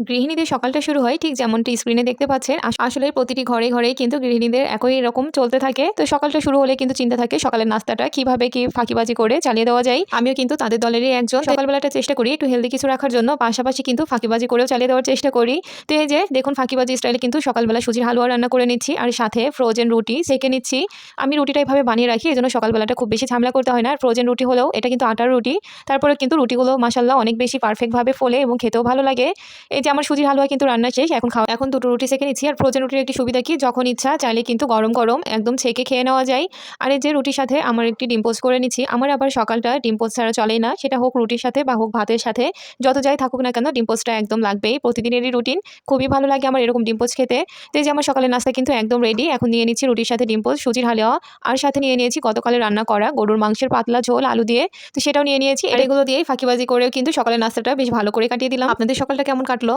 গৃহিণীদের সকালটা শুরু হয় ঠিক যেমনটি স্ক্রিনে দেখতে পাচ্ছেন। আসলে প্রতিটি ঘরে ঘরেই কিন্তু গৃহিণীদের একই রকম চলতে থাকে। তো সকালটা শুরু হলে কিন্তু চিন্তা থাকে সকালের নাস্তাটা কিভাবে কি ফাঁকিবাজি করে চালিয়ে দেওয়া যায়। আমিও কিন্তু তাদের দলেরই একজন। সকালবেলাটা চেষ্টা করি একটু হেলদি কিছু রাখার জন্য, পাশাপাশি কিন্তু ফাঁকিবাজি করেও চালিয়ে দেওয়ার চেষ্টা করি। তো এই যে দেখুন ফাঁকিবাজি স্টাইলে কিন্তু সকালবেলা সুজির হালুয়া রান্না করে নিচ্ছি, আর সাথে ফ্রোজেন রুটি সেঁকে নিচ্ছি। আমি রুটিটা এভাবে বানিয়ে রাখি, এজন্য সকালবেলাটা খুব বেশি ঝামেলা করতে হয় না। আর ফ্রোজেন রুটি হলেও এটা কিন্তু আটার রুটি, তারপরে কিন্তু রুটিগুলো মাশাআল্লাহ অনেক বেশি পারফেক্টভাবে ফোলে এবং খেতেও ভালো লাগে। এই যে আমার সুজির হালুয়া কিন্তু রান্না শেষ, এখন দুটো রুটি সেঁকে নিচ্ছি। আর ফ্রোজেন রুটির একটি সুবিধা কি, যখন ইচ্ছা চাইলে কিন্তু গরম গরম একদম ছেঁকে খেয়ে নেওয়া যায়। আর এই যে রুটির সাথে আমার একটি ডিম পোস্ট করে নিচ্ছি। আমার আবার সকালটা ডিম পোস্ট ছাড়া চলেই না, সেটা হোক রুটির সাথে বা হোক ভাতের সাথে, যত যাই থাকুক না কেন ডিম পোস্টটা একদম লাগবেই। প্রতিদিনেরই রুটিন, খুবই ভালো লাগে আমার এরকম ডিম পোস্ট খেতে। তো এই যে আমার সকালের নাস্তা কিন্তু একদম রেডি। এখন নিয়ে নিচ্ছি রুটির সাথে ডিম পোস্ট, সুজির হালুয়া, আর সাথে নিয়ে নিয়েছি গতকালে রান্না করা গরুর মাংসের পাতলা ঝোল আলু দিয়ে। তো সেটাও নিয়ে নিয়েছি। এগুলো দিয়েই ফাঁকিবাজি করেও কিন্তু সকালের নাস্তাটা বেশ ভালো করে কাটিয়ে দিলাম। আপনাদের সকালটা কেমন কাটলো?